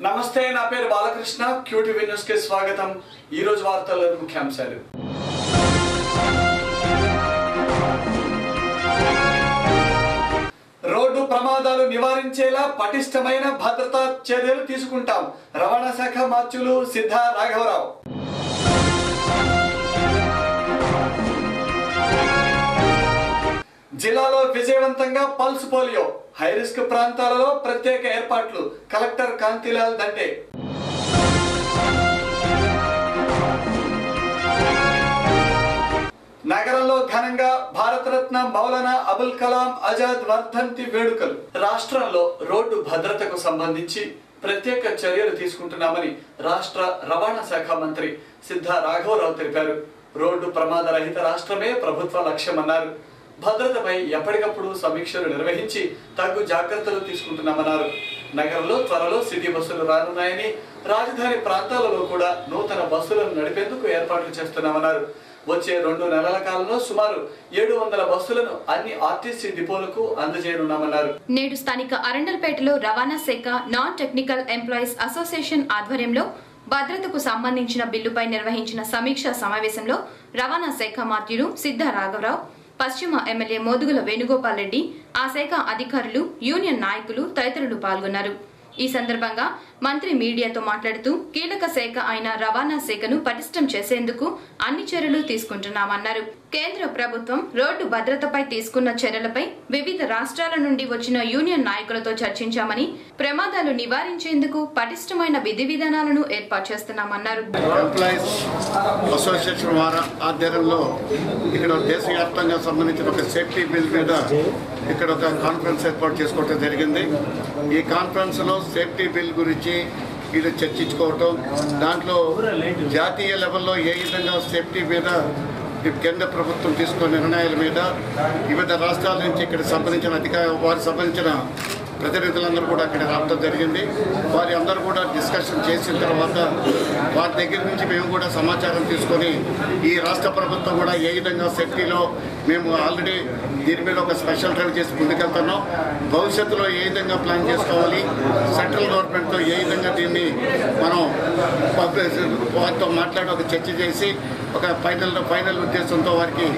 నమస్తే, నా పేరు బాలకృష్ణ. క్యూటీవీ న్యూస్ కి స్వాగతం. ఈ రోజు వార్తల్లోని ముఖ్యాంశాలు. రోడ్డు ప్రమాదాలు నివారించేలా పటిష్టమైన భద్రతా చర్యలు తీసుకుంటాం. రవాణా శాఖ మంత్రులు సిద్ధా రాఘవరావు. జిల్లాలో విజయవంతంగా పల్స్ పోలియో, హై రిస్క్ ప్రాంతాలలో ప్రత్యేక ఏర్పాట్లు. కలెక్టర్ కాంతిలాల్ దండే. నగరంలో ఘనంగా భారతరత్న మౌలానా అబుల్ కలాం ఆజాద్ వర్ధంతి వేడుకలు. రాష్ట్రంలో రోడ్డు భద్రతకు సంబంధించి ప్రత్యేక చర్యలు తీసుకుంటున్నామని రాష్ట్ర రవాణా శాఖ మంత్రి సిద్ధా రాఘవరావు తెలిపారు. రోడ్డు ప్రమాద రహిత రాష్ట్రమే ప్రభుత్వ లక్ష్యమన్నారు. భద్రతపై ఎప్పటికప్పుడు సమీక్షలు నిర్వహించి తగు జాగ్రత్తలు తీసుకుంటున్నామన్నారు. నగరంలో త్వరలో సిటీ బస్సులు రానున్నాయని, రాజధాని ప్రాంతాలలో కూడా నూతన బస్సులను నడిపేందుకు ఏర్పాట్లు చేస్తున్నామన్నారు. వచ్చే 2 నెలల కాలంలో సుమారు 700 బస్సులను అన్ని ఆర్టీసీ డిపోలకు అందజేయనున్నామన్నారు. నేడు స్థానిక అరండల్పేటలో రవాణా శాఖ నాన్ టెక్నికల్ ఎంప్లాయీస్ అసోసియేషన్ ఆధ్వర్యంలో భద్రతకు సంబంధించిన బిల్లుపై నిర్వహించిన సమీక్షా సమావేశంలో రవాణా శాఖ మంత్రులు సిద్ధా రాఘవరావు, పశ్చిమ ఎమ్మెల్యే మోదుగుల వేణుగోపాల్ రెడ్డి, ఆ శాఖ అధికారులు, యూనియన్ నాయకులు తదితరులు పాల్గొన్నారు. ఈ సందర్భంగా మంత్రి మీడియాతో మాట్లాడుతూ కీలక శాఖ అయిన రవాణా శాఖను పటిష్టం చేసేందుకు అన్ని చర్యలు తీసుకుంటున్నామన్నారు. కేంద్ర ప్రభుత్వం రోడ్డు భద్రతపై తీసుకున్న చర్యలపై వివిధ రాష్ట్రాల నుండి వచ్చిన యూనియన్ నాయకులతో చర్చించామని, ప్రమాదాలు నివారించేందుకు పటిష్టమైన విధి విధానాలను ఏర్పాటు చేస్తున్నామన్నారు. ఇక్కడ దేశవ్యాప్తంగా సంబంధించిన ఒక సేఫ్టీ బిల్ మీద ఇక్కడ ఒక కాన్ఫరెన్స్ ఏర్పాటు చేసుకోవడం జరిగింది. ఈ కాన్ఫరెన్స్ లో సేఫ్టీ బిల్ గురించి వీళ్ళు చర్చించుకోవటం, దాంట్లో జాతీయ లెవెల్లో ఏ విధంగా సేఫ్టీ మీద కేంద్ర ప్రభుత్వం తీసుకున్న నిర్ణయాల మీద వివిధ రాష్ట్రాల నుంచి ఇక్కడ సంబంధించిన వారికి సంబంధించిన ప్రతినిధులందరూ కూడా అక్కడ రావడం జరిగింది. వారి అందరూ కూడా డిస్కషన్ చేసిన తర్వాత వారి దగ్గర నుంచి మేము కూడా సమాచారం తీసుకొని ఈ రాష్ట్ర ప్రభుత్వం కూడా ఏ విధంగా సేఫ్టీలో మేము ఆల్రెడీ దీని మీద ఒక స్పెషల్ డ్రైవ్ చేసి ముందుకెళ్తున్నాం. భవిష్యత్తులో ఏ విధంగా ప్లాన్ చేసుకోవాలి, సెంట్రల్ గవర్నమెంట్తో ఏ విధంగా దీన్ని మనం వారితో మాట్లాడి ఒక చర్చ చేసి ఒక ఫైనల్ ఉద్దేశంతో వారికి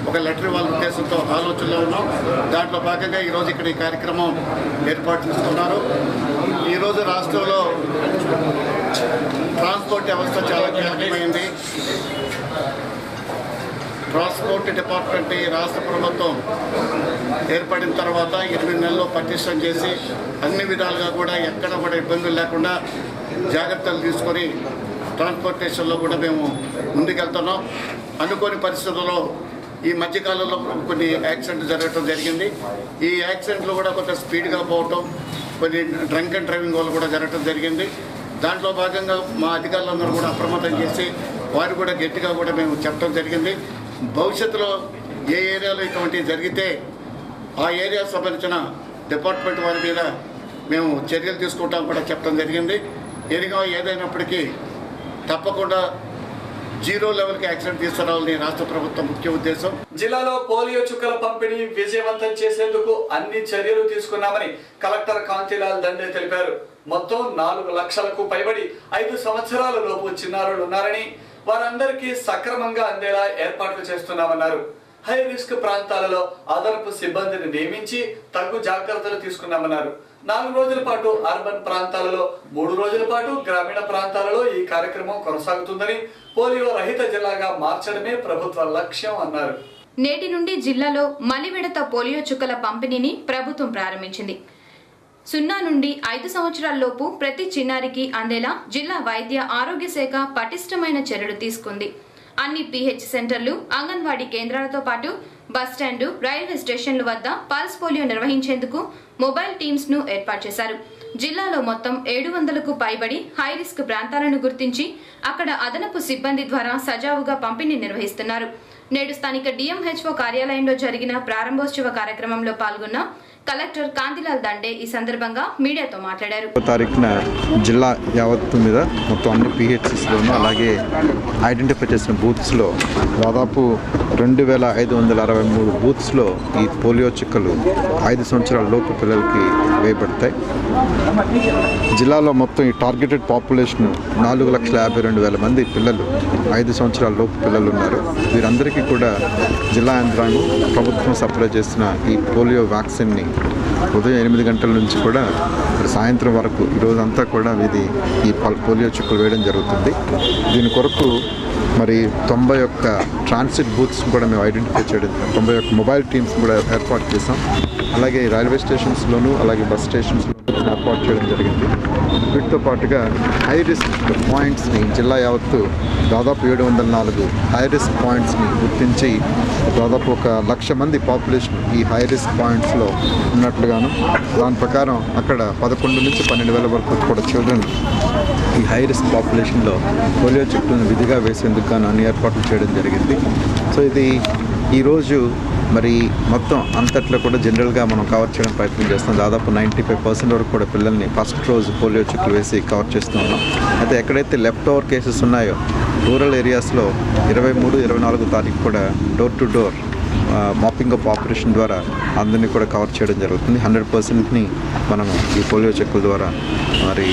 ఒక లెటర్ ఇవ్వాలనే ఉద్దేశంతో ఆలోచనలో ఉన్నాం. దాంట్లో భాగంగా ఈరోజు ఇక్కడ ఈ కార్యక్రమం ఏర్పాటు చేసుకున్నారు. ఈరోజు రాష్ట్రంలో ట్రాన్స్పోర్ట్ వ్యవస్థ చాలా కీలకమైంది. ట్రాన్స్పోర్ట్ డిపార్ట్మెంట్ ఈ రాష్ట్ర ప్రభుత్వం ఏర్పడిన తర్వాత 8 నెలల్లో పటిష్టం చేసి అన్ని విధాలుగా కూడా ఎక్కడ కూడా ఇబ్బందులు లేకుండా జాగ్రత్తలు తీసుకొని ట్రాన్స్పోర్టేషన్లో కూడా మేము ముందుకెళ్తున్నాం. అనుకోని పరిస్థితుల్లో ఈ మధ్యకాలంలో కొన్ని యాక్సిడెంట్లు జరగడం జరిగింది. ఈ యాక్సిడెంట్లు కూడా కొంత స్పీడ్గా పోవటం, కొన్ని డ్రంక్ అండ్ డ్రైవింగ్ వల్ల కూడా జరగడం జరిగింది. దాంట్లో భాగంగా మా అధికారులందరూ కూడా అప్రమత్తం చేసి వారు కూడా గట్టిగా కూడా మేము చెప్పడం జరిగింది. భవిష్యత్తులో ఏ ఏరియాలో ఇటువంటి జరిగితే ఆ ఏరియా సంబంధించిన డిపార్ట్మెంట్ వారి మీద మేము చర్యలు తీసుకుంటాం కూడా చెప్పడం జరిగింది. ఏదైనప్పటికీ తప్పకుండా 0 లెవెల్కి యాక్సిడెంట్ తీసుకురావాలని రాష్ట్ర ప్రభుత్వం ముఖ్య ఉద్దేశం. జిల్లాలో పోలియో చుక్కల పంపిణీ విజయవంతం చేసేందుకు అన్ని చర్యలు తీసుకున్నామని కలెక్టర్ కాంతిలాల్ దండే తెలిపారు. మొత్తం 4 లక్షలకు పైబడి 5 సంవత్సరాల లోపు చిన్నారులు ఉన్నారని, వారందరికీ సక్రమంగా అందేలా ఏర్పాట్లు చేస్తున్నామన్నారు. హై రిస్క్ ప్రాంతాలలో అదనపు సిబ్బందిని నియమించి తగు జాగ్రత్తలు తీసుకున్నామన్నారు. 4 రోజుల పాటు అర్బన్ ప్రాంతాలలో, 3 రోజుల పాటు గ్రామీణ ప్రాంతాలలో ఈ కార్యక్రమం కొనసాగుతుందని, పోలియో రహిత జిల్లాగా మార్చడమే ప్రభుత్వ లక్ష్యం అన్నారు. నేటి నుండి జిల్లాలో మలివిడత పోలియో చుక్కల పంపిణీని ప్రభుత్వం ప్రారంభించింది. 0 నుండి 5 సంవత్సరాల లోపు ప్రతి చిన్నారికి అందేలా జిల్లా వైద్య ఆరోగ్య శాఖ పటిష్టమైన చర్యలు తీసుకుంది. అన్ని PH సెంటర్లు, అంగన్వాడీ కేంద్రాలతో పాటు బస్టాండు, రైల్వే స్టేషన్ల వద్ద పల్స్ పోలియో నిర్వహించేందుకు మొబైల్ టీమ్స్ ను ఏర్పాటు చేశారు. జిల్లాలో మొత్తం 700కు పైబడి హై రిస్క్ ప్రాంతాలను గుర్తించి అక్కడ అదనపు సిబ్బంది ద్వారా సజావుగా పంపిణీ నిర్వహిస్తున్నారు. నేడు స్థానిక DMHO కార్యాలయంలో జరిగిన ప్రారంభోత్సవ కార్యక్రమంలో పాల్గొన్న కలెక్టర్ కాంతిలాల్ దండే ఈ సందర్భంగా మీడియాతో మాట్లాడారు. తారీఖున జిల్లా యావత్తు మీద మొత్తం అన్ని పిహెచ్సిస్లోనూ అలాగే ఐడెంటిఫై చేసిన బూత్స్లో దాదాపు 2563 బూత్స్లో ఈ పోలియో చుక్కలు 5 సంవత్సరాల లోపు పిల్లలకి వేయబడతాయి. జిల్లాలో మొత్తం ఈ టార్గెటెడ్ పాపులేషన్ 4,52,000 మంది పిల్లలు 5 సంవత్సరాల లోపు పిల్లలు ఉన్నారు. వీరందరికీ కూడా జిల్లా యంత్రాంగం ప్రభుత్వం సప్లై చేసిన ఈ పోలియో వ్యాక్సిన్ని ఉదయం 8 గంటల నుంచి కూడా సాయంత్రం వరకు ఈరోజంతా కూడా ఈ పోలియో చుక్కలు వేయడం జరుగుతుంది. దీని కొరకు మరి 91 ట్రాన్సిట్ బూత్స్ కూడా మేము ఐడెంటిఫై చేయడం, 91 మొబైల్ టీమ్స్ కూడా ఏర్పాటు చేసాం. అలాగే రైల్వే స్టేషన్స్లోనూ అలాగే బస్ స్టేషన్స్లో ఏర్పాటు చేయడం జరిగింది. వీటితో పాటుగా హై రిస్క్ పాయింట్స్ని జిల్లా యావత్తు దాదాపు 704 హై రిస్క్ పాయింట్స్ని గుర్తించి దాదాపు 1,00,000 మంది పాపులేషన్ ఈ హై రిస్క్ పాయింట్స్లో ఉన్నట్లుగాను, దాని ప్రకారం అక్కడ 11 నుంచి 12,000 వరకు కూడా చిల్డ్రన్ ఈ హై రిస్క్ పాపులేషన్లో పోలియో చుక్కలను విధిగా వేసేందుకు గాను అన్ని ఏర్పాట్లు చేయడం జరిగింది. సో ఇది ఈరోజు మరి మొత్తం అంతట్లో కూడా జనరల్గా మనం కవర్ చేయడం ప్రయత్నం చేస్తాం. దాదాపు 95% వరకు కూడా పిల్లల్ని ఫస్ట్ రోజు పోలియో చుక్కలు వేసి కవర్ చేస్తూ ఉన్నాం. అయితే ఎక్కడైతే లెఫ్ట్ ఓవర్ కేసెస్ ఉన్నాయో రూరల్ ఏరియాస్లో 23, 24 తారీఖు కూడా door to door mapping up operation ద్వారా అందరినీ కూడా కవర్ చేయడం జరుగుతుంది. 100%ని మనం ఈ పోలియో చుక్కల ద్వారా మరి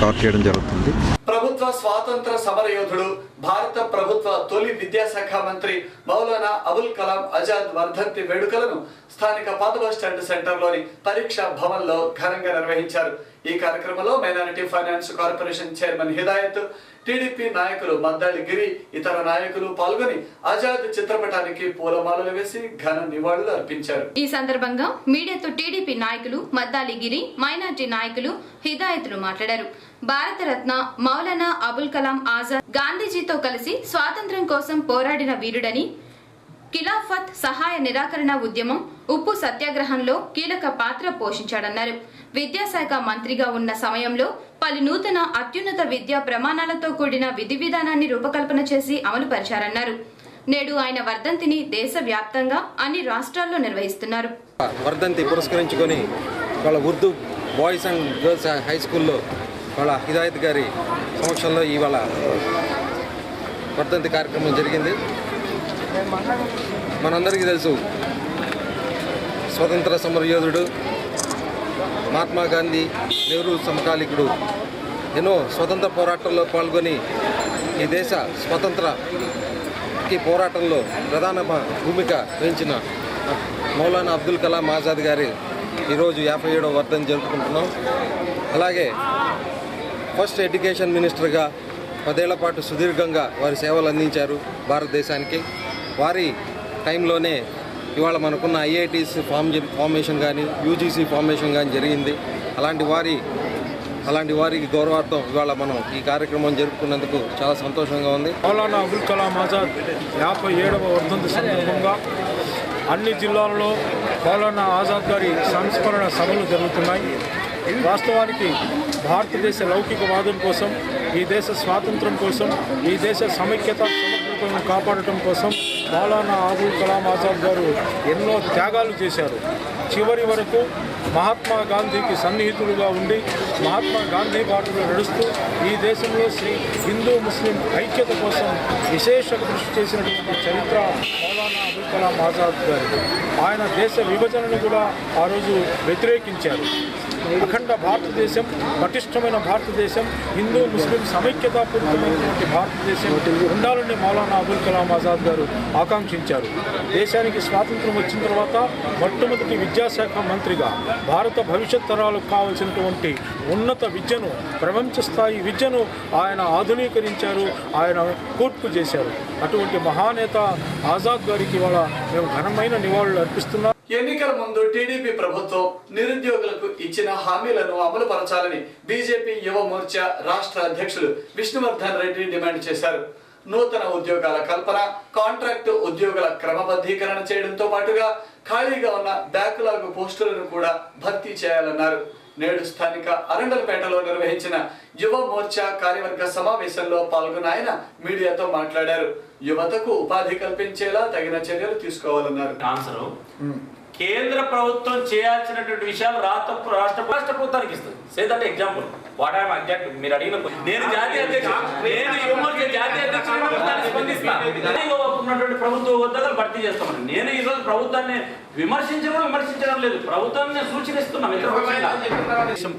కవర్ చేయడం జరుగుతుంది. ప్రభుత్వ స్వాతంత్ర సమరయోధుడు, భారత ప్రభుత్వ తొలి విద్యాశాఖ మంత్రి మౌలానా అబుల్ కలాం ఆజాద్ వర్ధంతి వేడుకలను స్థానిక పాత బస్ స్టాండ్ సెంటర్లోని పరీక్షా భవన్లో ఘనంగా నిర్వహించారు. ఈ కార్యక్రమంలో minority finance corporation chairman Hidayat, TDP నాయకులు మద్దాలి గిరి, ఇతర నాయకులు పాల్గొని ఆజాద్ చిత్రపటానికి పూలమాలలు వేసి ఘన నివాళులు అర్పించారు. ఈ సందర్భంగా మీడియాతో టీడీపీ నాయకులు మద్దాలి గిరి, మైనారిటీ నాయకులు హిదాయత్లు మాట్లాడారు. భారతరత్న మౌలానా అబుల్ కలాం ఆజాద్ గాంధీజీతో కలిసి స్వాతంత్ర్యం కోసం పోరాడిన వీరుడని, ఖిలాఫత్ సహాయ నిరాకరణ ఉద్యమం, ఉప్పు సత్యాగ్రహంలో కీలక పాత్ర పోషించాడన్నారు. విద్యాశాఖ మంత్రిగా ఉన్న సమయంలో పలు నూతన అత్యున్నత విద్యా ప్రమాణాలతో కూడిన విధి విధానాన్ని రూపకల్పన చేసి అమలుపరిచారన్నారు. నేడు ఆయన వర్ధంతిని దేశవ్యాప్తంగా అన్ని రాష్ట్రాల్లో నిర్వహిస్తున్నారు. వర్ధంతి పురస్కరించుకొని వాళ్ళ Urdu boys and girls high స్కూల్లో వాళ్ళ హిదాయత్ గారి సమక్షంలో ఇవాళ వర్ధంతి కార్యక్రమం జరిగింది. మనందరికీ తెలుసు, స్వతంత్ర సమరయోధుడు, మహాత్మా గాంధీ, నెహ్రూ సమకాలీకుడు, ఎన్నో స్వతంత్ర పోరాటంలో పాల్గొని ఈ దేశ స్వతంత్రకి పోరాటంలో ప్రధాన భూమిక వహించిన మౌలానా అబ్దుల్ కలాం ఆజాద్ గారి ఈరోజు 57వ వర్ధంతి జరుపుకుంటున్నాం. అలాగే ఫస్ట్ ఎడ్యుకేషన్ మినిస్టర్గా 10 ఏళ్ల పాటు సుదీర్ఘంగా వారి సేవలు అందించారు భారతదేశానికి. వారి టైంలోనే ఇవాళ మనకున్న ఐఐటీస్ ఫార్మేషన్ కానీ, యూజీసీ ఫార్మేషన్ కానీ జరిగింది. అలాంటి వారికి గౌరవార్థం ఇవాళ మనం ఈ కార్యక్రమం జరుపుకున్నందుకు చాలా సంతోషంగా ఉంది. మౌలానా అబుల్ కలాం ఆజాద్ 57వ వర్ధంతి సందర్భంగా అన్ని జిల్లాలలో మౌలానా ఆజాద్ గారి సంస్మరణ సభలు జరుగుతున్నాయి. వాస్తవానికి భారతదేశ లౌకికవాదం కోసం, ఈ దేశ స్వాతంత్రం కోసం, ఈ దేశ సమైక్యత సమగ్రతను కాపాడటం కోసం మౌలానా అబుల్ కలాం ఆజాద్ గారు ఎన్నో త్యాగాలు చేశారు. చివరి వరకు మహాత్మా గాంధీకి సన్నిహితులుగా ఉండి మహాత్మా గాంధీ బాటలో నడుస్తూ ఈ దేశంలో హిందూ ముస్లిం ఐక్యత కోసం విశేష కృషి చేసినటువంటి చరిత్ర మౌలానా అబుల్ కలాం ఆజాద్ గారు. ఆయన దేశ విభజనను కూడా ఆ రోజు వ్యతిరేకించారు. అఖండ భారతదేశం, పటిష్టమైన భారతదేశం, హిందూ ముస్లిం సమైక్యతాపూరితమైనటువంటి భారతదేశం ఉండాలని మౌలానా అబుల్ కలాం ఆజాద్ గారు ఆకాంక్షించారు. దేశానికి స్వాతంత్రం వచ్చిన తర్వాత మొట్టమొదటి విద్యాశాఖ మంత్రిగా భారత భవిష్యత్ తరాలకు కావాల్సినటువంటి ఉన్నత విద్యను, ప్రపంచ స్థాయి విద్యను ఆయన ఆధునీకరించారు, ఆయన కూర్పు చేశారు. అటువంటి మహానేత ఆజాద్ గారికి ఇవాళ మేము ఘనమైన నివాళులు అర్పిస్తున్నాం. ఎన్నికల ముందు టీడీపీ ప్రభుత్వం నిరుద్యోగులకు ఇచ్చిన హామీలను అమలు పరచాలని బీజేపీ యువ మోర్చా రాష్ట్ర అధ్యక్షులు విష్ణువర్ధన్ రెడ్డి డిమాండ్ చేశారు. నూతన ఉద్యోగాల కల్పన, కాంట్రాక్టు ఉద్యోగుల క్రమబద్ధీకరణ చేయడంతో పాటుగా ఖాళీగా ఉన్న బ్యాక్లాగ్ పోస్టులను కూడా భర్తీ చేయాలన్నారు. నేడు స్థానిక అరండల్పేటలో నిర్వహించిన యువ మోర్చా కార్యవర్గ సమావేశంలో పాల్గొన్న ఆయన మీడియాతో మాట్లాడారు. యువతకు ఉపాధి కల్పించేలా తగిన చర్యలు తీసుకోవాలన్నారు. కేంద్ర ప్రభుత్వం చేయాల్సినటువంటి విషయాలు రాష్ట్ర ప్రభుత్వానికి ఇస్తుంది. Say that example what I'm exact మీరు అడిగిన నేను జాతీయ అధ్యక్షుడు స్పందిస్తాను. ప్రభుత్వ ఉద్యోగాలు భర్తీ చేస్తామని నేను ఈ రోజు ప్రభుత్వాన్ని విమర్శించడం లేదు, ప్రభుత్వాన్ని సూచనిస్తున్నాం.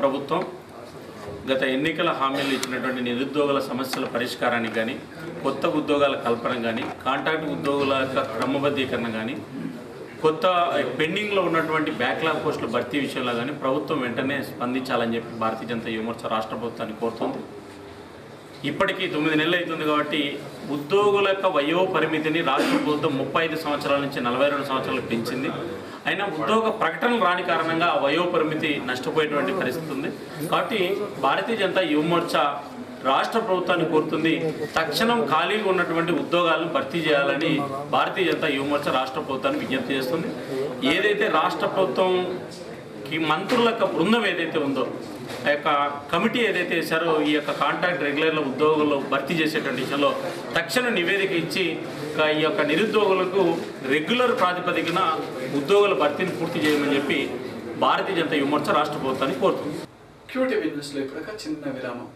ప్రభుత్వం గత ఎన్నికల హామీలు ఇచ్చినటువంటి నిరుద్యోగుల సమస్యల పరిష్కారానికి కానీ, కొత్త ఉద్యోగాల కల్పన కానీ, కాంట్రాక్ట్ ఉద్యోగుల యొక్క క్రమబద్ధీకరణ కానీ, కొత్త పెండింగ్లో ఉన్నటువంటి బ్యాక్లాగ్ పోస్టుల భర్తీ విషయంలో కానీ ప్రభుత్వం వెంటనే స్పందించాలని చెప్పి భారతీయ జనతా యువమోర్చా రాష్ట్ర ప్రభుత్వాన్ని కోరుతుంది. ఇప్పటికీ 9 నెలలు అవుతుంది కాబట్టి ఉద్యోగుల యొక్క వయో పరిమితిని రాష్ట్ర ప్రభుత్వం 35 సంవత్సరాల నుంచి 42 సంవత్సరాలు పెంచింది. అయినా ఉద్యోగ ప్రకటనలు రాని కారణంగా ఆ వయో పరిమితి నష్టపోయేటువంటి పరిస్థితి ఉంది. కాబట్టి భారతీయ జనతా యువమోర్చా రాష్ట్ర ప్రభుత్వాన్ని కోరుతుంది, తక్షణం ఖాళీగా ఉన్నటువంటి ఉద్యోగాలను భర్తీ చేయాలని భారతీయ జనతా యువమోర్చా రాష్ట్ర ప్రభుత్వాన్ని విజ్ఞప్తి చేస్తుంది. ఏదైతే రాష్ట్ర ప్రభుత్వంకి మంత్రుల యొక్క బృందం ఏదైతే ఉందో, ఆ యొక్క కమిటీ ఏదైతే వేశారో ఈ యొక్క కాంట్రాక్ట్ రెగ్యులర్ల ఉద్యోగులు భర్తీ చేసేటువంటి విషయంలో తక్షణ నివేదిక ఇచ్చి ఈ యొక్క నిరుద్యోగులకు రెగ్యులర్ ప్రాతిపదికన ఉద్యోగుల భర్తీని పూర్తి చేయమని చెప్పి భారతీయ జనతా యువమోర్చా రాష్ట్ర ప్రభుత్వాన్ని కోరుతుంది. క్యూటీవీ న్యూస్లో ఇప్పుడు చిన్న విరామం.